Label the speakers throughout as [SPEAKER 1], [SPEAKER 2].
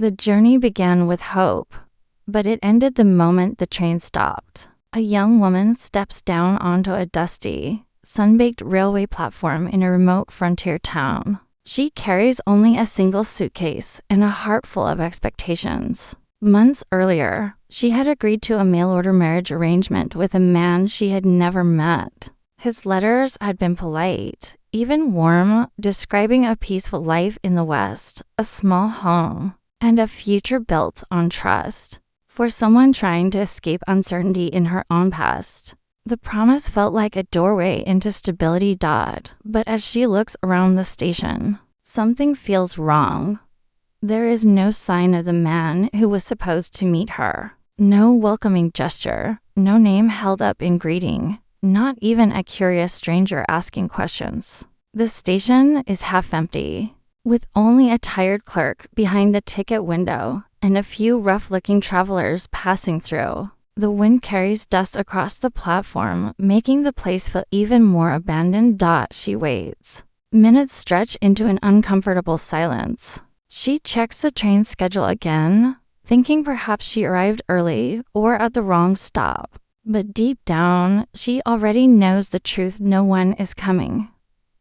[SPEAKER 1] The journey began with hope, but it ended the moment the train stopped. A young woman steps down onto a dusty, sun-baked railway platform in a remote frontier town. She carries only a single suitcase and a heart full of expectations. Months earlier, she had agreed to a mail-order marriage arrangement with a man she had never met. His letters had been polite, even warm, describing a peaceful life in the West, a small home, and a future built on trust. For someone trying to escape uncertainty in her own past, the promise felt like a doorway into stability. But as she looks around the station, something feels wrong. There is no sign of the man who was supposed to meet her. No welcoming gesture, no name held up in greeting, not even a curious stranger asking questions. The station is half empty, with only a tired clerk behind the ticket window and a few rough-looking travelers passing through. The wind carries dust across the platform, making the place feel even more abandoned. She waits. Minutes stretch into an uncomfortable silence. She checks the train schedule again, thinking perhaps she arrived early or at the wrong stop. But deep down, she already knows the truth: no one is coming.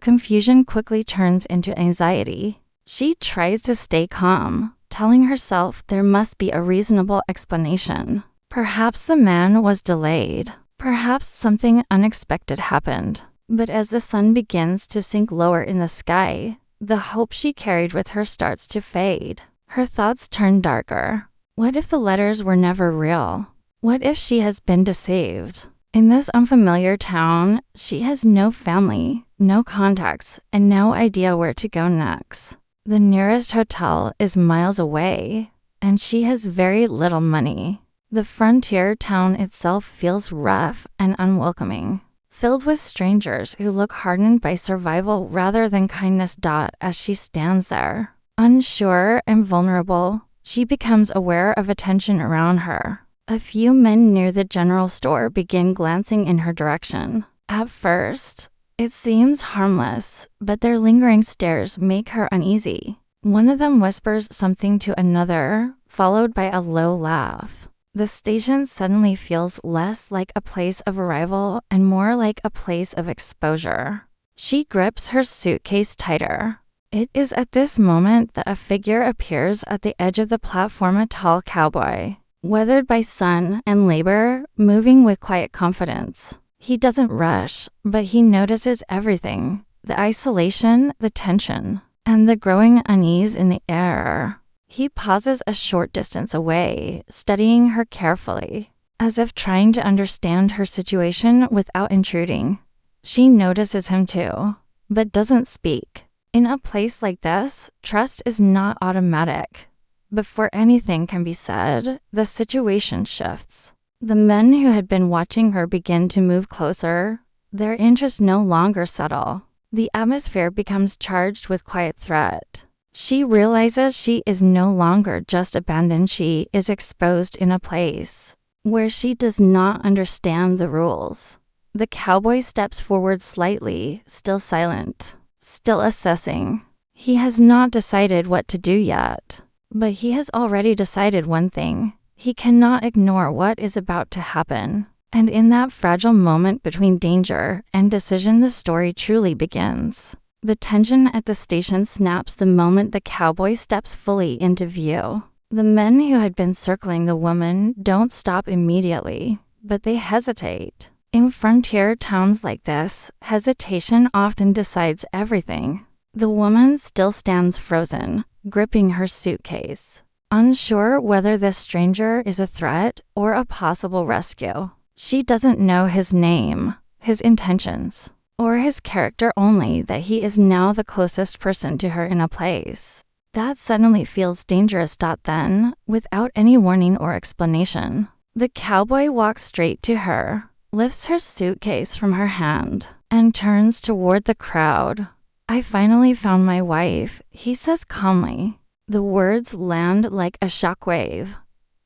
[SPEAKER 1] Confusion quickly turns into anxiety. She tries to stay calm, telling herself there must be a reasonable explanation. Perhaps the man was delayed. Perhaps something unexpected happened. But as the sun begins to sink lower in the sky, the hope she carried with her starts to fade. Her thoughts turn darker. What if the letters were never real? What if she has been deceived? In this unfamiliar town, she has no family, no contacts, and no idea where to go next. The nearest hotel is miles away, and she has very little money. The frontier town itself feels rough and unwelcoming, filled with strangers who look hardened by survival rather than kindness. As she stands there, unsure and vulnerable, she becomes aware of attention around her. A few men near the general store begin glancing in her direction. At first, it seems harmless, but their lingering stares make her uneasy. One of them whispers something to another, followed by a low laugh. The station suddenly feels less like a place of arrival and more like a place of exposure. She grips her suitcase tighter. It is at this moment that a figure appears at the edge of the platform, a tall cowboy, weathered by sun and labor, moving with quiet confidence. He doesn't rush, but he notices everything: the isolation, the tension, and the growing unease in the air. He pauses a short distance away, studying her carefully, as if trying to understand her situation without intruding. She notices him too, but doesn't speak. In a place like this, trust is not automatic. Before anything can be said, the situation shifts. The men who had been watching her begin to move closer, their interest no longer subtle. The atmosphere becomes charged with quiet threat. She realizes she is no longer just abandoned, she is exposed in a place where she does not understand the rules. The cowboy steps forward slightly, still silent, still assessing. He has not decided what to do yet, but he has already decided one thing: he cannot ignore what is about to happen. And in that fragile moment between danger and decision, the story truly begins. The tension at the station snaps the moment the cowboy steps fully into view. The men who had been circling the woman don't stop immediately, but they hesitate. In frontier towns like this, hesitation often decides everything. The woman still stands frozen, gripping her suitcase, unsure whether this stranger is a threat or a possible rescue. She doesn't know his name, his intentions, or his character, only that he is now the closest person to her in a place that suddenly feels dangerous. Then, without any warning or explanation, the cowboy walks straight to her, lifts her suitcase from her hand, and turns toward the crowd. "I finally found my wife," he says calmly. The words land like a shockwave.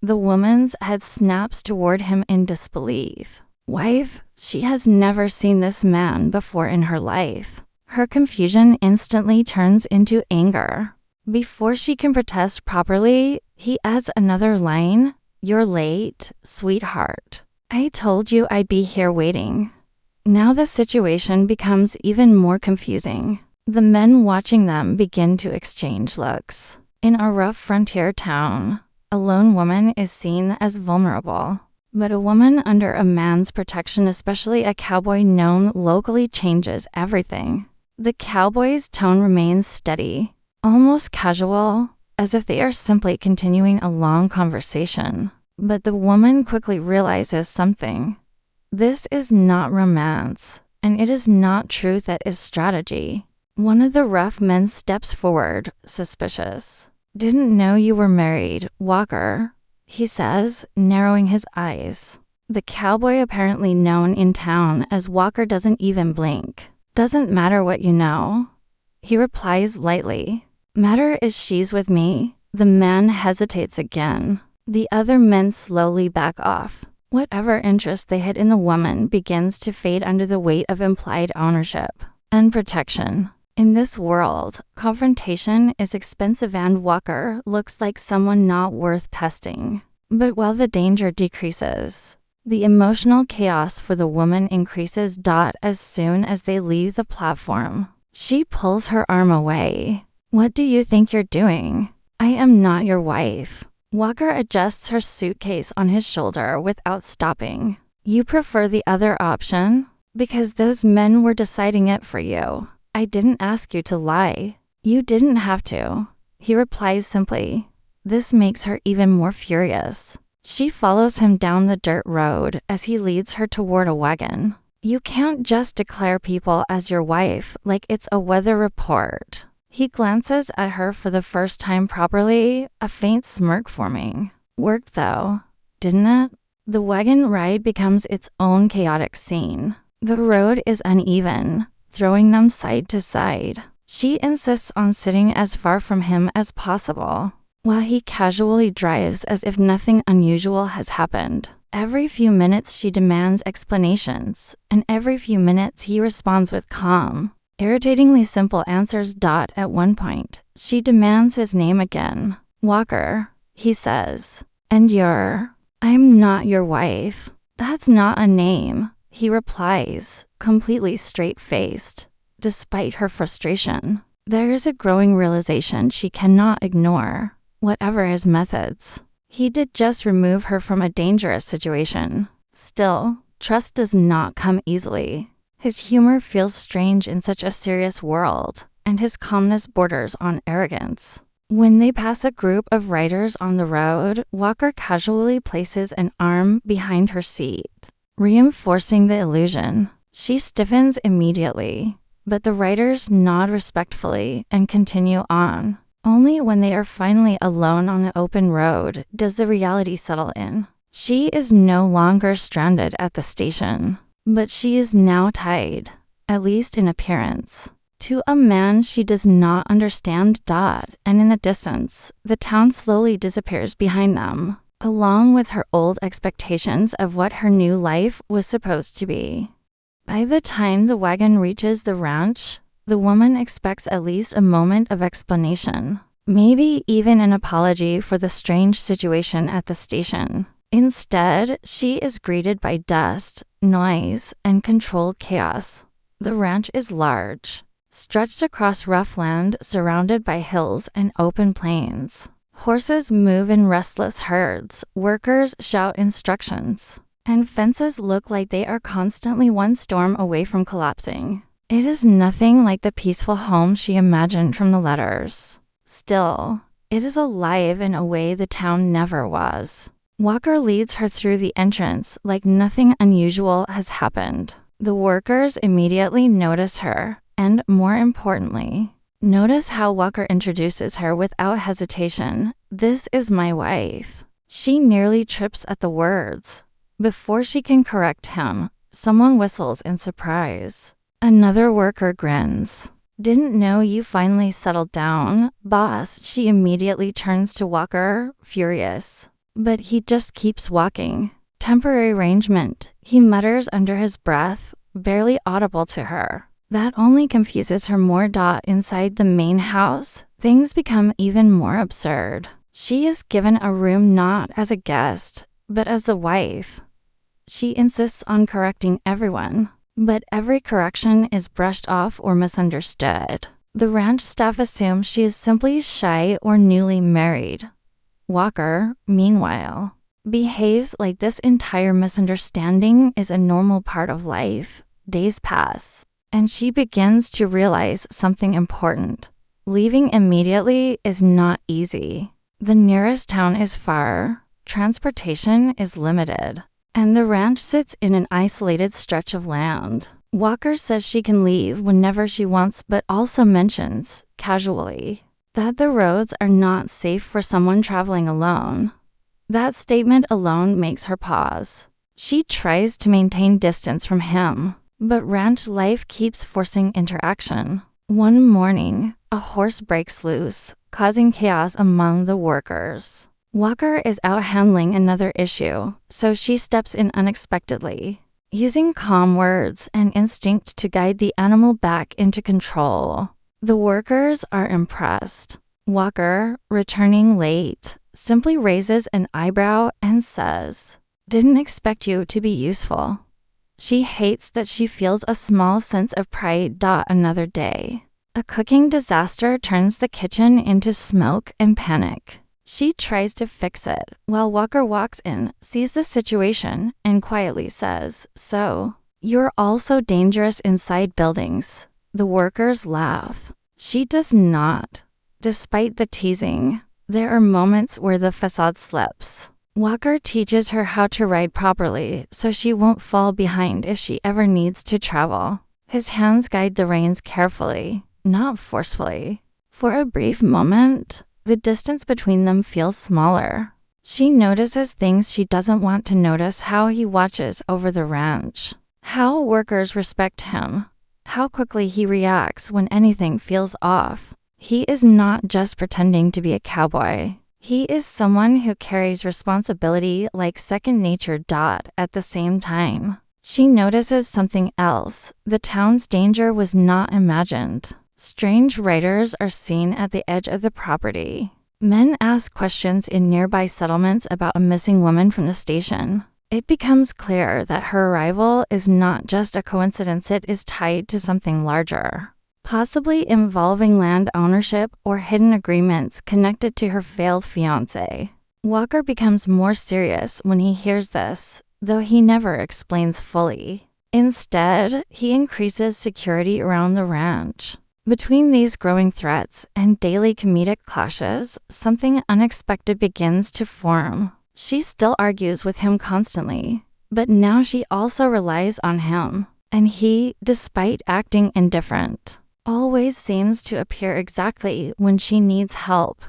[SPEAKER 1] The woman's head snaps toward him in disbelief. Wife? She has never seen this man before in her life. Her confusion instantly turns into anger. Before she can protest properly, he adds another line, "You're late, sweetheart. I told you I'd be here waiting." Now the situation becomes even more confusing. The men watching them begin to exchange looks. In a rough frontier town, a lone woman is seen as vulnerable. But a woman under a man's protection, especially a cowboy known locally, changes everything. The cowboy's tone remains steady, almost casual, as if they are simply continuing a long conversation. But the woman quickly realizes something. This is not romance, and it is not truth that is strategy. One of the rough men steps forward, suspicious. "Didn't know you were married, Walker," he says, narrowing his eyes. The cowboy, apparently known in town as Walker, doesn't even blink. "Doesn't matter what you know," he replies lightly. "Matter is she's with me." The man hesitates again. The other men slowly back off. Whatever interest they had in the woman begins to fade under the weight of implied ownership and protection. In this world, confrontation is expensive and Walker looks like someone not worth testing. But while the danger decreases, the emotional chaos for the woman increases. As soon as they leave the platform, she pulls her arm away. "What do you think you're doing? I am not your wife." Walker adjusts her suitcase on his shoulder without stopping. "You prefer the other option? Because those men were deciding it for you. I didn't ask you to lie. You didn't have to," he replies simply. This makes her even more furious. She follows him down the dirt road as he leads her toward a wagon. "You can't just declare people as your wife like it's a weather report." He glances at her for the first time properly, a faint smirk forming. "Worked though, didn't it?" The wagon ride becomes its own chaotic scene. The road is uneven, throwing them side to side. She insists on sitting as far from him as possible, while he casually drives as if nothing unusual has happened. Every few minutes she demands explanations, and every few minutes he responds with calm, irritatingly simple answers. At one point, she demands his name again. "Walker," he says. "And I'm not your wife." "That's not a name," he replies, completely straight-faced. Despite her frustration, there is a growing realization she cannot ignore, whatever his methods. He did just remove her from a dangerous situation. Still, trust does not come easily. His humor feels strange in such a serious world, and his calmness borders on arrogance. When they pass a group of riders on the road, Walker casually places an arm behind her seat, reinforcing the illusion. She stiffens immediately, but the riders nod respectfully and continue on. Only when they are finally alone on the open road does the reality settle in. She is no longer stranded at the station, but she is now tied, at least in appearance, to a man she does not understand. And in the distance, the town slowly disappears behind them, along with her old expectations of what her new life was supposed to be. By the time the wagon reaches the ranch, the woman expects at least a moment of explanation, maybe even an apology for the strange situation at the station. Instead, she is greeted by dust, noise, and controlled chaos. The ranch is large, stretched across rough land surrounded by hills and open plains. Horses move in restless herds, workers shout instructions, and fences look like they are constantly one storm away from collapsing. It is nothing like the peaceful home she imagined from the letters. Still, it is alive in a way the town never was. Walker leads her through the entrance like nothing unusual has happened. The workers immediately notice her, and more importantly, notice how Walker introduces her without hesitation. "This is my wife." She nearly trips at the words. Before she can correct him, someone whistles in surprise. Another worker grins. "Didn't know you finally settled down, boss." She immediately turns to Walker, furious. But he just keeps walking. "Temporary arrangement," he mutters under his breath, barely audible to her. That only confuses her more. Inside the main house, things become even more absurd. She is given a room not as a guest, but as the wife. She insists on correcting everyone, but every correction is brushed off or misunderstood. The ranch staff assume she is simply shy or newly married. Walker, meanwhile, behaves like this entire misunderstanding is a normal part of life. Days pass, and she begins to realize something important. Leaving immediately is not easy. The nearest town is far, transportation is limited, and the ranch sits in an isolated stretch of land. Walker says she can leave whenever she wants, but also mentions, casually, that the roads are not safe for someone traveling alone. That statement alone makes her pause. She tries to maintain distance from him, but ranch life keeps forcing interaction. One morning, a horse breaks loose, causing chaos among the workers. Walker is out handling another issue, so she steps in unexpectedly, using calm words and instinct to guide the animal back into control. The workers are impressed. Walker, returning late, simply raises an eyebrow and says, "Didn't expect you to be useful." She hates that she feels a small sense of pride. Another day, a cooking disaster turns the kitchen into smoke and panic. She tries to fix it, while Walker walks in, sees the situation, and quietly says, "So, you're also dangerous inside buildings." The workers laugh. She does not. Despite the teasing, there are moments where the facade slips. Walker teaches her how to ride properly so she won't fall behind if she ever needs to travel. His hands guide the reins carefully, not forcefully. For a brief moment, the distance between them feels smaller. She notices things she doesn't want to notice: how he watches over the ranch, how workers respect him, how quickly he reacts when anything feels off. He is not just pretending to be a cowboy. He is someone who carries responsibility like second nature. At the same time, she notices something else. The town's danger was not imagined. Strange riders are seen at the edge of the property. Men ask questions in nearby settlements about a missing woman from the station. It becomes clear that her arrival is not just a coincidence, it is tied to something larger, possibly involving land ownership or hidden agreements connected to her failed fiancé. Walker becomes more serious when he hears this, though he never explains fully. Instead, he increases security around the ranch. Between these growing threats and daily comedic clashes, something unexpected begins to form. She still argues with him constantly, but now she also relies on him, and he, despite acting indifferent, always seems to appear exactly when she needs help.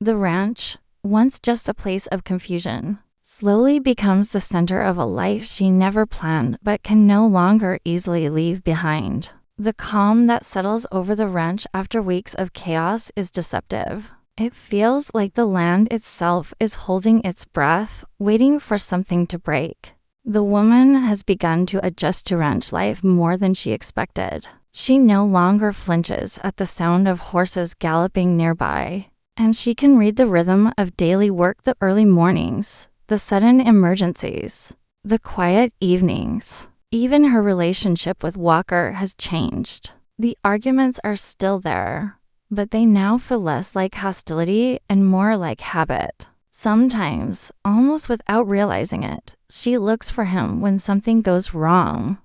[SPEAKER 1] The ranch, once just a place of confusion, slowly becomes the center of a life she never planned but can no longer easily leave behind. The calm that settles over the ranch after weeks of chaos is deceptive. It feels like the land itself is holding its breath, waiting for something to break. The woman has begun to adjust to ranch life more than she expected. She no longer flinches at the sound of horses galloping nearby, and she can read the rhythm of daily work: the early mornings, the sudden emergencies, the quiet evenings. Even her relationship with Walker has changed. The arguments are still there, but they now feel less like hostility and more like habit. Sometimes, almost without realizing it, she looks for him when something goes wrong.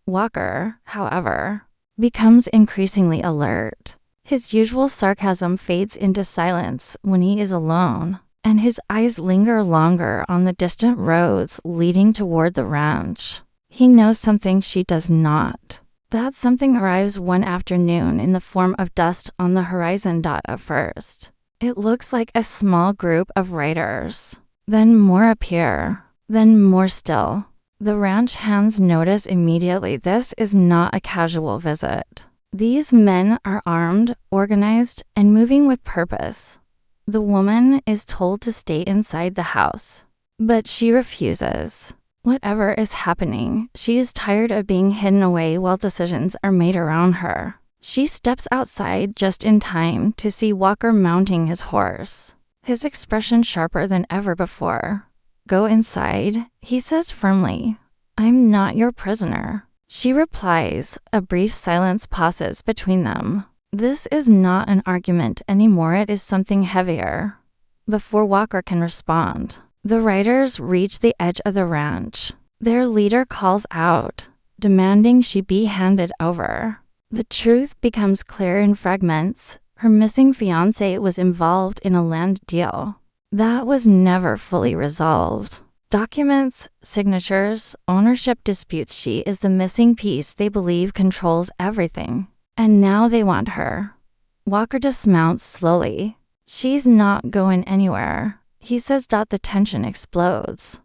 [SPEAKER 1] Walker, however, becomes increasingly alert. His usual sarcasm fades into silence when he is alone, and his eyes linger longer on the distant roads leading toward the ranch. He knows something she does not. That something arrives one afternoon in the form of dust on the horizon. At first, it looks like a small group of riders. Then more appear. Then more still. The ranch hands notice immediately this is not a casual visit. These men are armed, organized, and moving with purpose. The woman is told to stay inside the house, but she refuses. Whatever is happening, she is tired of being hidden away while decisions are made around her. She steps outside just in time to see Walker mounting his horse, his expression sharper than ever before. "Go inside," he says firmly. "I'm not your prisoner." She replies. A brief silence passes between them. This is not an argument anymore, it is something heavier. Before Walker can respond, the riders reach the edge of the ranch. Their leader calls out, demanding she be handed over. The truth becomes clear in fragments. Her missing fiancé was involved in a land deal that was never fully resolved. Documents, signatures, ownership disputes. She is the missing piece they believe controls everything. And now they want her. Walker dismounts slowly. "She's not going anywhere," he says. The tension explodes.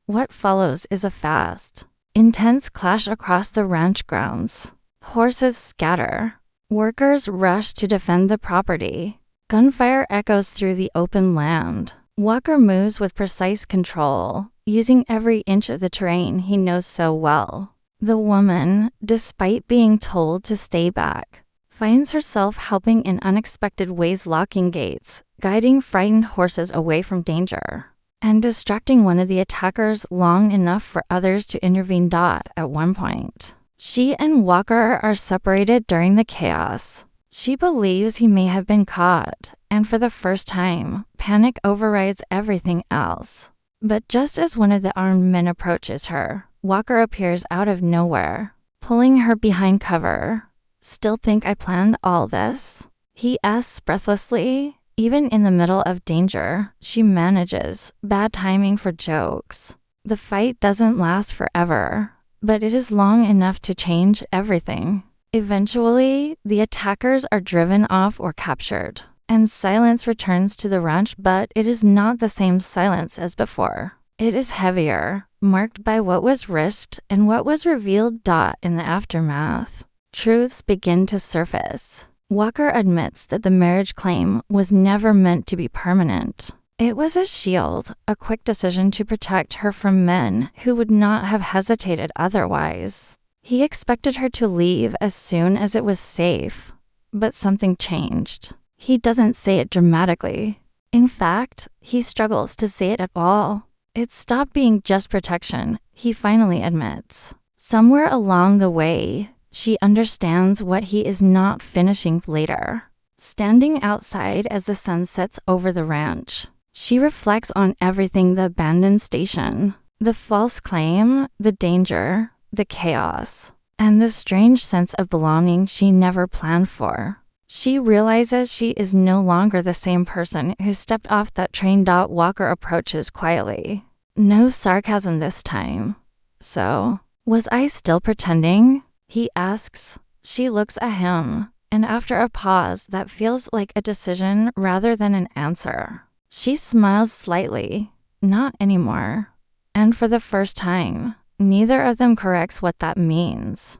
[SPEAKER 1] What follows is a fast, intense clash across the ranch grounds. Horses scatter. Workers rush to defend the property. Gunfire echoes through the open land. Walker moves with precise control, using every inch of the terrain he knows so well. The woman, despite being told to stay back, finds herself helping in unexpected ways, locking gates, guiding frightened horses away from danger, and distracting one of the attackers long enough for others to intervene. At one point, she and Walker are separated during the chaos. She believes he may have been caught, and for the first time, panic overrides everything else. But just as one of the armed men approaches her, Walker appears out of nowhere, pulling her behind cover. "Still think I planned all this?" he asks breathlessly. Even in the middle of danger, she manages. Bad timing for jokes. The fight doesn't last forever, but it is long enough to change everything. Eventually, the attackers are driven off or captured, and silence returns to the ranch, but it is not the same silence as before. It is heavier, marked by what was risked and what was revealed. In the aftermath, truths begin to surface. Walker admits that the marriage claim was never meant to be permanent. It was a shield, a quick decision to protect her from men who would not have hesitated otherwise. He expected her to leave as soon as it was safe, but something changed. He doesn't say it dramatically. In fact, he struggles to say it at all. It stopped being just protection, he finally admits. Somewhere along the way, she understands what he is not finishing later. Standing outside as the sun sets over the ranch, she reflects on everything: the abandoned station, the false claim, the danger, the chaos, and the strange sense of belonging she never planned for. She realizes she is no longer the same person who stepped off that train. Walker approaches quietly. No sarcasm this time. "So, was I still pretending?" he asks. She looks at him, and after a pause that feels like a decision rather than an answer, she smiles slightly. "Not anymore." And for the first time, neither of them corrects what that means.